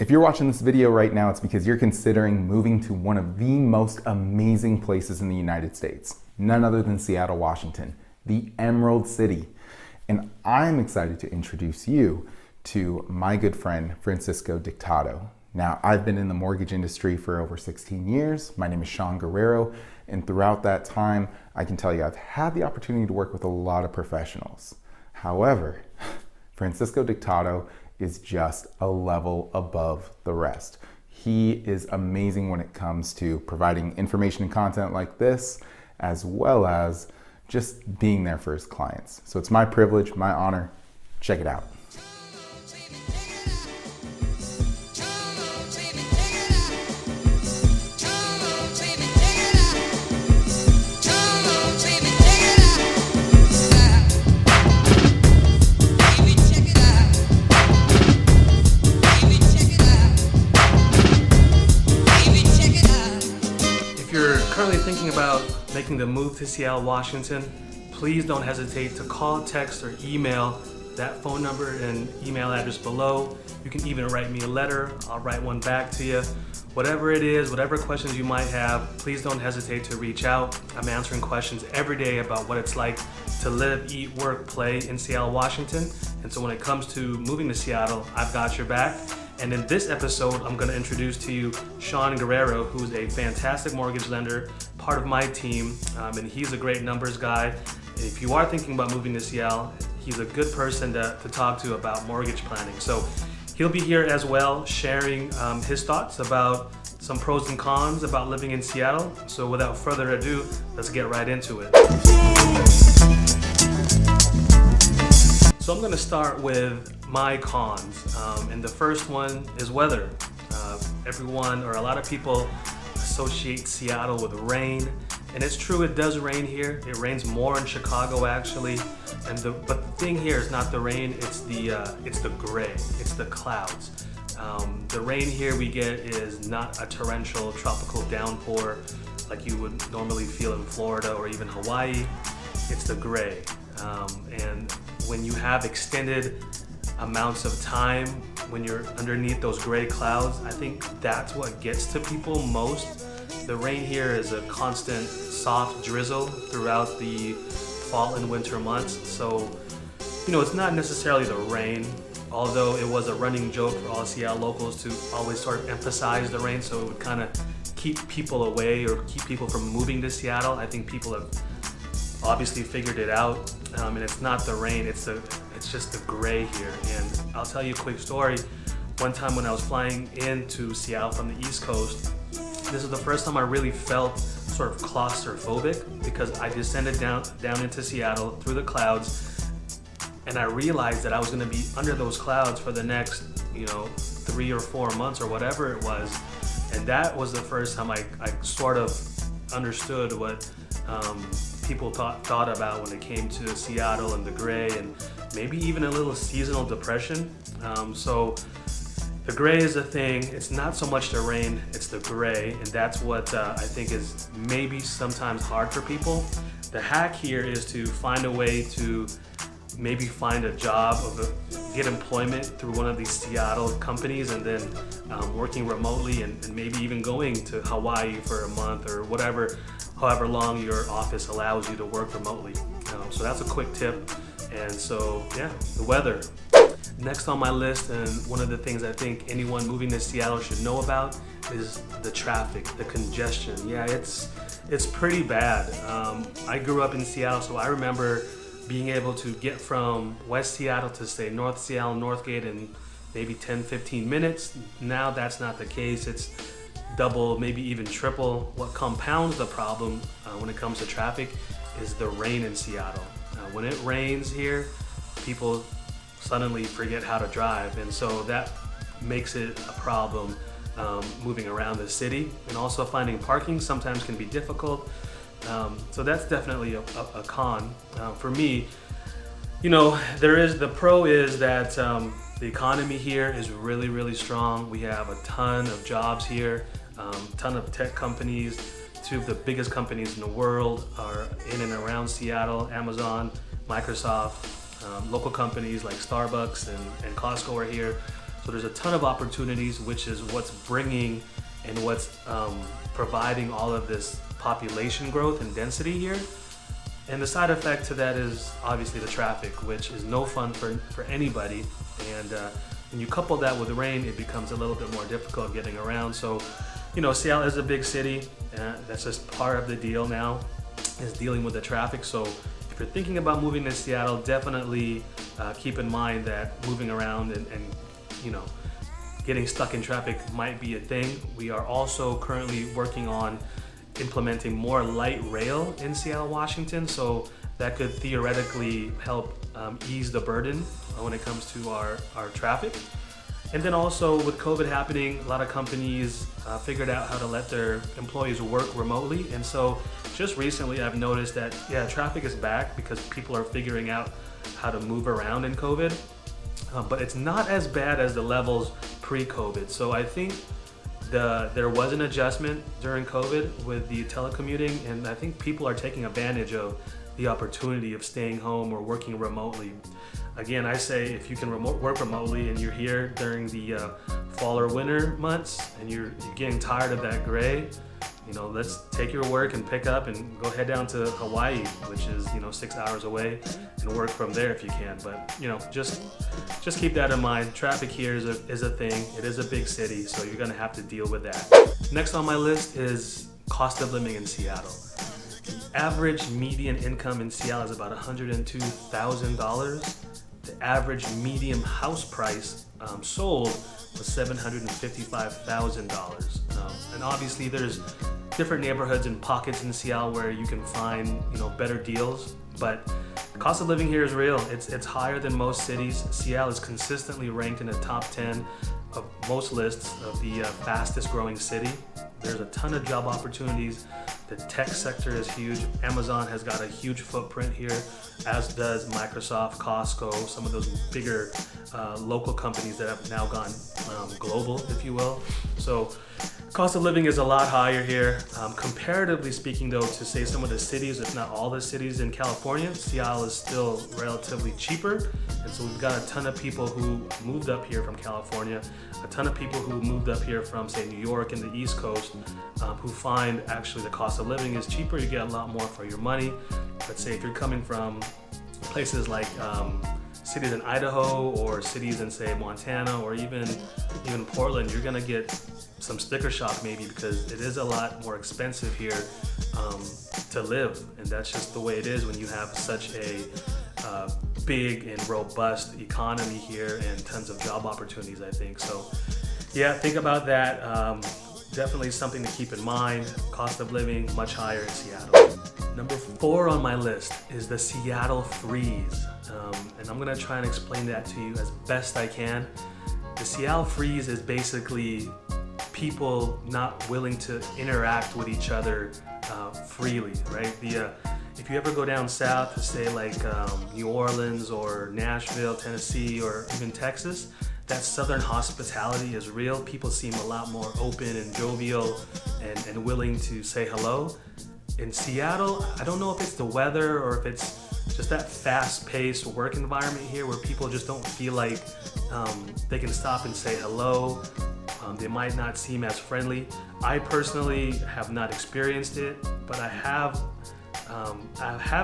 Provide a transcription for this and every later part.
If you're watching this video right now, it's because you're considering moving to one of the most amazing places in the United States, none other than Seattle, Washington, the Emerald City. And I'm excited to introduce you to my good friend, Francisco Dictado. Now, I've been in the mortgage industry for over 16 years. My name is Sean Guerrero, and throughout that time, I can tell you I've had the opportunity to work with a lot of professionals. However, Francisco Dictado is just a level above the rest. He is amazing when it comes to providing information and content like this, as well as just being there for his clients. So it's my privilege, my honor. Check it out. Thinking about making the move to Seattle, Washington, please don't hesitate to call, text, or email that phone number and email address below. You can even write me a letter. I'll write one back to you. Whatever it is, whatever questions you might have, please don't hesitate to reach out. I'm answering questions every day about what it's like to live, eat, work, play in Seattle, Washington. And so when it comes to moving to Seattle, I've got your back. And in this episode, I'm going to introduce to you Sean Guerrero, who's a fantastic mortgage lender, part of my team, and he's a great numbers guy. And if you are thinking about moving to Seattle, he's a good person to talk to about mortgage planning. So he'll be here as well, sharing his thoughts about some pros and cons about living in Seattle. So without further ado, let's get right into it. So I'm going to start with my cons, and the first one is weather. Everyone, or a lot of people, associate Seattle with rain, and it's true, it does rain here. It rains more in Chicago actually, but the thing here is not the rain, it's the gray, it's the clouds. The rain here we get is not a torrential tropical downpour like you would normally feel in Florida or even Hawaii. It's the gray, and when you have extended amounts of time when you're underneath those gray clouds, I think that's what gets to people most. The rain here is a constant soft drizzle throughout the fall and winter months. So, it's not necessarily the rain, although it was a running joke for all Seattle locals to always sort of emphasize the rain so it would kind of keep people away or keep people from moving to Seattle. I think people have obviously figured it out, and it's not the rain, it's just the gray here. And I'll tell you a quick story. One time when I was flying into Seattle from the East Coast, this is the first time I really felt sort of claustrophobic, because I descended down into Seattle through the clouds, and I realized that I was going to be under those clouds for the next 3 or 4 months or whatever it was. And that was the first time I sort of understood what people thought about when it came to Seattle and the gray, and maybe even a little seasonal depression. So the gray is a thing. It's not so much the rain, it's the gray, and that's what I think is maybe sometimes hard for people. The hack here is to find a way to maybe find a job, get employment through one of these Seattle companies, and then working remotely, and maybe even going to Hawaii for a month or however long your office allows you to work remotely. So that's a quick tip. And so, yeah, the weather. Next on my list, and one of the things I think anyone moving to Seattle should know about, is the traffic, the congestion. Yeah, it's pretty bad. I grew up in Seattle, so I remember being able to get from West Seattle to, say, North Seattle, Northgate in maybe 10-15 minutes. Now that's not the case. It's double, maybe even triple. What compounds the problem when it comes to traffic is the rain in Seattle. When it rains here, people suddenly forget how to drive, and so that makes it a problem moving around the city. And also finding parking sometimes can be difficult. So that's definitely a con. For me, the pro is that the economy here is really, really strong. We have a ton of jobs here, ton of tech companies. Two of the biggest companies in the world are in and around Seattle: Amazon, Microsoft. Local companies like Starbucks and Costco are here. So So there's a ton of opportunities, which is what's bringing and what's providing all of this population growth and density here. And the side effect to that is obviously the traffic, which is no fun for anybody. And when you couple that with the rain, it becomes a little bit more difficult getting around. So, Seattle is a big city, and that's just part of the deal now, is dealing with the traffic. So if you're thinking about moving to Seattle, definitely keep in mind that moving around and getting stuck in traffic might be a thing. We are also currently working on implementing more light rail in Seattle, Washington, so that could theoretically help ease the burden when it comes to our traffic. And then also with COVID happening, a lot of companies figured out how to let their employees work remotely. And so just recently I've noticed that, traffic is back because people are figuring out how to move around in COVID. But it's not as bad as the levels pre-COVID. So I think there was an adjustment during COVID with the telecommuting, and I think people are taking advantage of the opportunity of staying home or working remotely. Again, I say if you can work remotely and you're here during the fall or winter months and you're getting tired of that gray, let's take your work and pick up and go head down to Hawaii, which is 6 hours away, and work from there if you can. But just keep that in mind. Traffic here is a thing. It is a big city, so you're gonna have to deal with that. Next on my list is cost of living in Seattle. The average median income in Seattle is about $102,000. The average median house price sold was $755,000. And obviously there's different neighborhoods and pockets in Seattle where you can find better deals, but the cost of living here is real. It's higher than most cities. Seattle is consistently ranked in the top 10 of most lists of the fastest growing city. There's a ton of job opportunities. The tech sector is huge. Amazon has got a huge footprint here, as does Microsoft, Costco, some of those bigger local companies that have now gone global, if you will. So cost of living is a lot higher here. Comparatively speaking though, to say some of the cities, if not all the cities in California, Seattle is still relatively cheaper. And so we've got a ton of people who moved up here from California, a ton of people who moved up here from, say, New York and the East Coast, who find actually the cost of living is cheaper. You get a lot more for your money. Let's say if you're coming from places like cities in Idaho or cities in, say, Montana or even Portland, you're gonna get some sticker shock maybe, because it is a lot more expensive here to live, and that's just the way it is when you have such a big and robust economy here and tons of job opportunities, I think. So yeah, think about that. Definitely something to keep in mind. Cost of living much higher in Seattle. Number 4 on my list is the Seattle freeze. And I'm gonna try and explain that to you as best I can. The Seattle freeze is basically people not willing to interact with each other freely, right? If you ever go down south to say like New Orleans or Nashville, Tennessee, or even Texas, that southern hospitality is real. People seem a lot more open and jovial and willing to say hello. In Seattle, I don't know if it's the weather or if it's just that fast-paced work environment here where people just don't feel like they can stop and say hello. They might not seem as friendly. I personally have not experienced it, but I have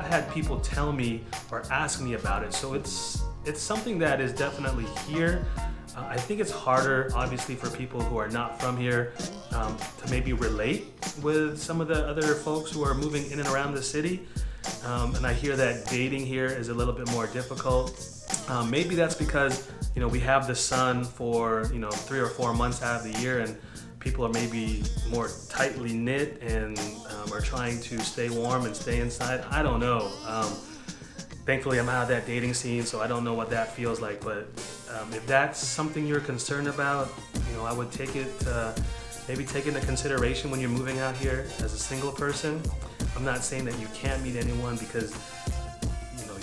had people tell me or ask me about it. So it's something that is definitely here. I think it's harder, obviously, for people who are not from here to maybe relate with some of the other folks who are moving in and around the city. And I hear that dating here is a little bit more difficult. Maybe that's because we have the sun for 3 or 4 months out of the year, and people are maybe more tightly knit and are trying to stay warm and stay inside. I don't know. Thankfully, I'm out of that dating scene, so I don't know what that feels like. But if that's something you're concerned about, I would maybe take into consideration when you're moving out here as a single person. I'm not saying that you can't meet anyone, because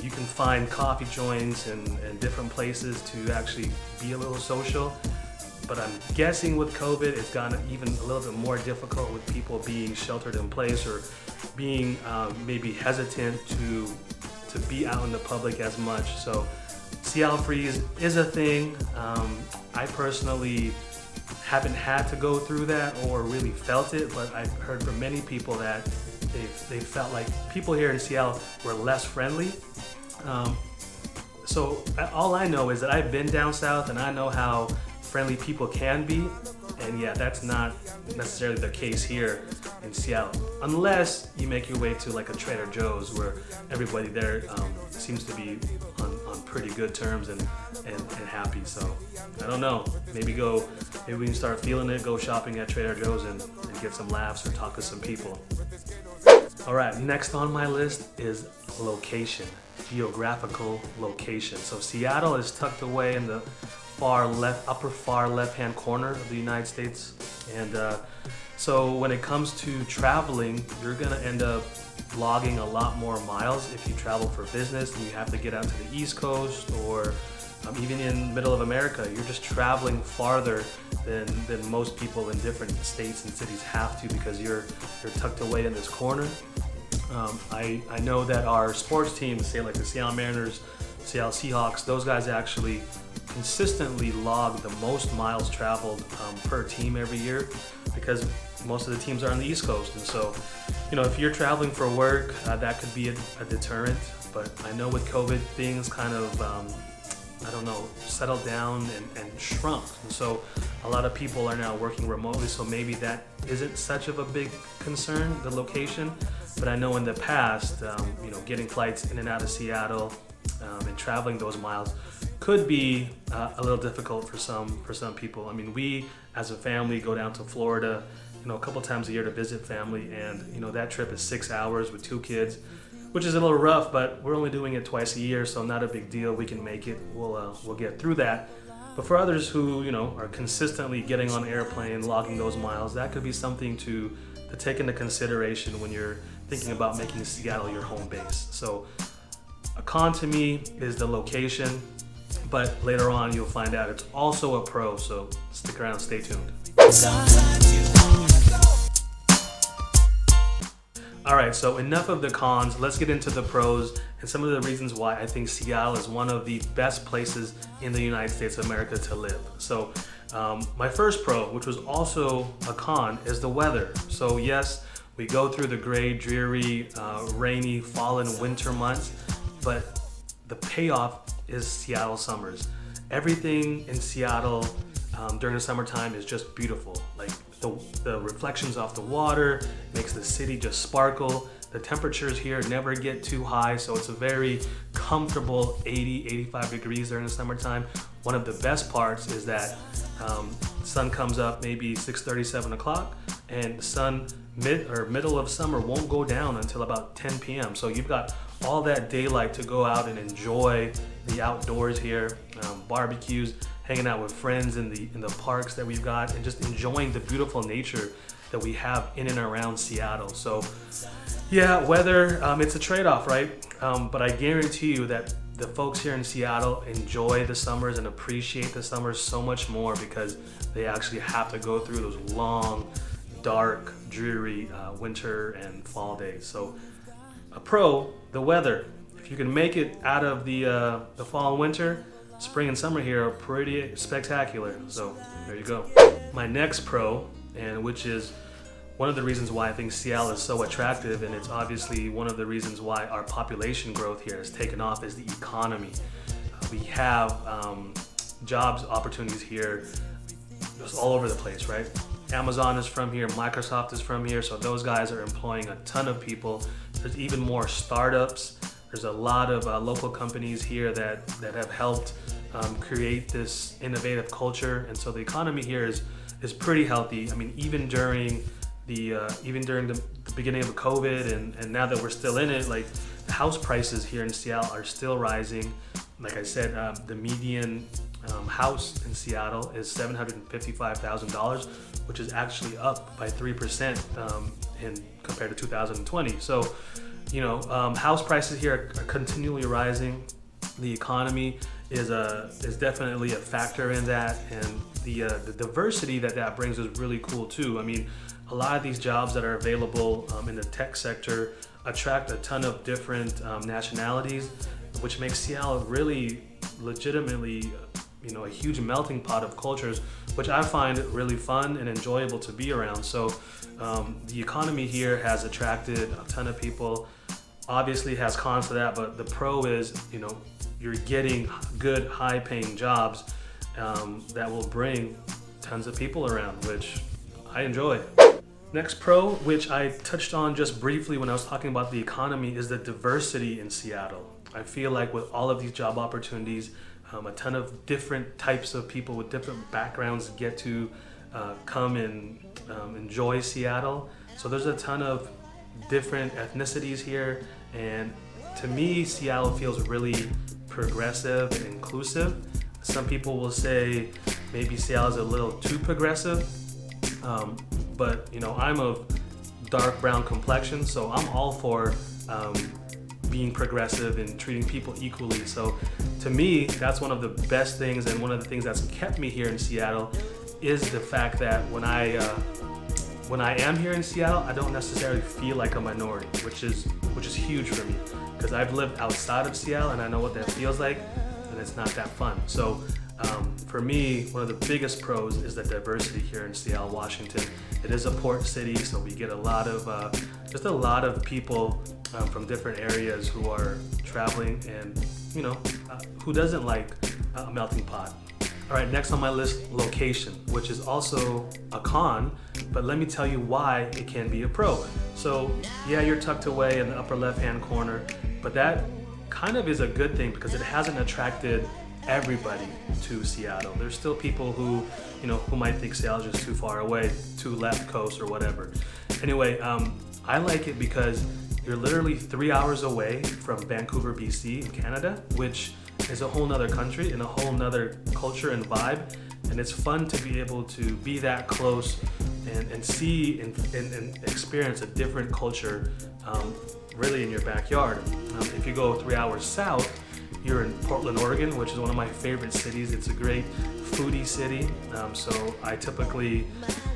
you can find coffee joints and different places to actually be a little social. But I'm guessing with COVID, it's gotten even a little bit more difficult with people being sheltered in place or being maybe hesitant to be out in the public as much. So Seattle freeze is a thing. I personally haven't had to go through that or really felt it, but I've heard from many people that they felt like people here in Seattle were less friendly. So all I know is that I've been down south and I know how friendly people can be, and yeah, that's not necessarily the case here in Seattle, unless you make your way to like a Trader Joe's where everybody there seems to be on pretty good terms and happy. So I don't know, maybe we can start feeling it, go shopping at Trader Joe's and get some laughs or talk to some people. All right, next on my list is location, geographical location. So Seattle is tucked away in the upper far left-hand corner of the United States. And so when it comes to traveling, you're gonna end up logging a lot more miles if you travel for business and you have to get out to the East Coast or even in the middle of America. You're just traveling farther than most people in different states and cities have to, because you're tucked away in this corner. I know that our sports teams, say like the Seattle Mariners, Seattle Seahawks, those guys actually consistently log the most miles traveled per team every year, because most of the teams are on the East Coast. And so, if you're traveling for work, that could be a deterrent. But I know with COVID, things kind of, settled down and shrunk. And so a lot of people are now working remotely, so maybe that isn't such of a big concern, the location. But I know in the past, getting flights in and out of Seattle and traveling those miles could be a little difficult for some people. I mean, we as a family go down to Florida, a couple times a year to visit family, and that trip is 6 hours with 2 kids, which is a little rough, but we're only doing it twice a year, so not a big deal. We can make it. We'll get through that. But for others who are consistently getting on an airplane, logging those miles, that could be something to take into consideration when you're thinking about making Seattle your home base. So a con to me is the location, but later on you'll find out it's also a pro, so stick around, stay tuned. All right, so enough of the cons. Let's get into the pros and some of the reasons why I think Seattle is one of the best places in the United States of America to live. So my first pro, which was also a con, is the weather. So yes, we go through the gray, dreary, rainy fall and winter months, but the payoff is Seattle summers. Everything in Seattle during the summertime is just beautiful. Like the reflections off the water makes the city just sparkle. The temperatures here never get too high, so it's a very comfortable 80, 85 degrees during the summertime. One of the best parts is that sun comes up maybe 6:30, 7 o'clock, and the sun middle of summer won't go down until about 10 p.m. So you've got all that daylight to go out and enjoy the outdoors here, barbecues, hanging out with friends in the parks that we've got, and just enjoying the beautiful nature that we have in and around Seattle. So yeah, weather, it's a trade-off, right? But I guarantee you that the folks here in Seattle enjoy the summers and appreciate the summers so much more, because they actually have to go through those long, dark, dreary winter and fall days. So a pro, the weather. If you can make it out of the fall and winter, spring and summer here are pretty spectacular. So there you go. My next pro, and which is one of the reasons why I think Seattle is so attractive, and it's obviously one of the reasons why our population growth here has taken off, is the economy. We have jobs opportunities here just all over the place, right? Amazon is from here, Microsoft is from here, so those guys are employing a ton of people. There's even more startups. There's a lot of local companies here that have helped create this innovative culture, and so the economy here is pretty healthy. I mean, even during the beginning of COVID and now that we're still in it, like the house prices here in Seattle are still rising. Like I said, the median house in Seattle is $755,000, which is actually up by 3% compared to 2020. So, house prices here are continually rising. The economy is definitely a factor in that, and the diversity that brings is really cool too. I mean, a lot of these jobs that are available in the tech sector attract a ton of different nationalities, which makes Seattle really legitimately, a huge melting pot of cultures, which I find really fun and enjoyable to be around. So the economy here has attracted a ton of people. Obviously has cons to that, but the pro is, you're getting good, high-paying jobs that will bring tons of people around, which I enjoy. Next pro, which I touched on just briefly when I was talking about the economy, is the diversity in Seattle. I feel like with all of these job opportunities, a ton of different types of people with different backgrounds get to come and enjoy Seattle. So there's a ton of different ethnicities here, and to me, Seattle feels really progressive and inclusive. Some people will say maybe Seattle is a little too progressive, but I'm of dark brown complexion, so I'm all for being progressive and treating people equally. So to me, that's one of the best things, and one of the things that's kept me here in Seattle is the fact that when I am here in Seattle, I don't necessarily feel like a minority, which is huge for me, because I've lived outside of Seattle and I know what that feels like, and it's not that fun. So for me, one of the biggest pros is the diversity here in Seattle, Washington. It is a port city, so we get a lot of people from different areas who are traveling, and who doesn't like a melting pot. All right, next on my list, location, which is also a con, but let me tell you why it can be a pro. So yeah, you're tucked away in the upper left-hand corner, but that kind of is a good thing because it hasn't attracted everybody to Seattle. There's still people who might think Seattle's just too far away, too left coast or whatever. Anyway, I like it because you're literally 3 hours away from Vancouver, BC in Canada, which is a whole nother country and a whole nother culture and vibe. And it's fun to be able to be that close and see and experience a different culture really in your backyard. If you go 3 hours south, you're in Portland, Oregon, which is one of my favorite cities. It's a great foodie city. So I typically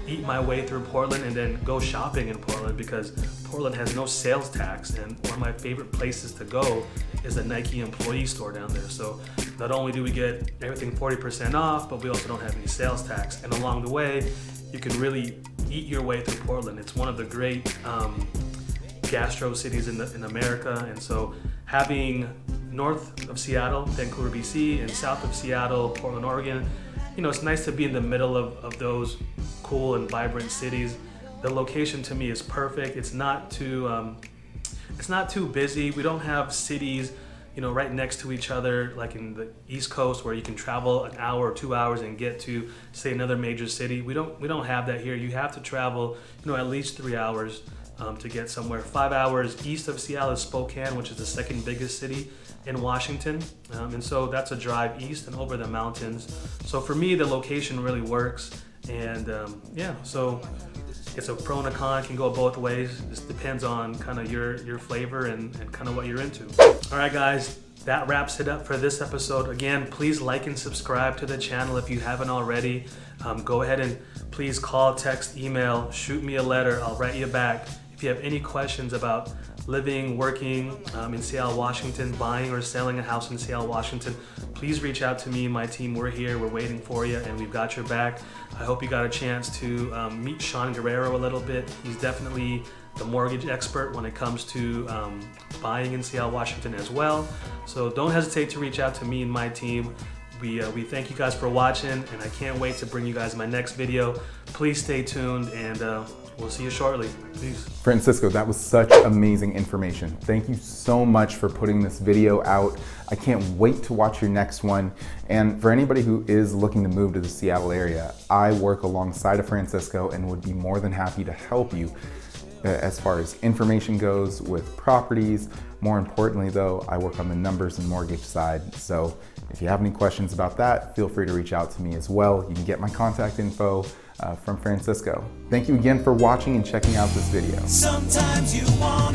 eat my way through Portland and then go shopping in Portland because Portland has no sales tax, and one of my favorite places to go is the Nike employee store down there. So not only do we get everything 40% off, but we also don't have any sales tax. And along the way, you can really eat your way through Portland. It's one of the great gastro cities in America. And so having north of Seattle, Vancouver, BC, and south of Seattle, Portland, Oregon, it's nice to be in the middle of those cool and vibrant cities. The location to me is perfect. It's not too busy. We don't have cities, right next to each other, like in the East Coast, where you can travel an hour or 2 hours and get to, say, another major city. We don't have that here. You have to travel, at least 3 hours to get somewhere. 5 hours east of Seattle is Spokane, which is the second biggest city in Washington, and so that's a drive east and over the mountains. So for me, the location really works, and so it's a pro and a con. It can go both ways. This depends on kind of your flavor and kind of what you're into. All right, guys, that wraps it up for this episode. Again, please like and subscribe to the channel if you haven't already. Go ahead and please call, text, email, shoot me a letter. I'll write you back. If you have any questions about living, working in Seattle, Washington, buying or selling a house in Seattle, Washington, please reach out to me and my team. We're here, we're waiting for you, and we've got your back. I hope you got a chance to meet Sean Guerrero a little bit. He's definitely the mortgage expert when it comes to buying in Seattle, Washington as well. So don't hesitate to reach out to me and my team. We thank you guys for watching, and I can't wait to bring you guys my next video. Please stay tuned, and we'll see you shortly. Peace. Francisco, that was such amazing information. Thank you so much for putting this video out. I can't wait to watch your next one. And for anybody who is looking to move to the Seattle area, I work alongside of Francisco and would be more than happy to help you as far as information goes with properties. More importantly though, I work on the numbers and mortgage side. So if you have any questions about that, feel free to reach out to me as well. You can get my contact info from Francisco. Thank you again for watching and checking out this video. Sometimes you want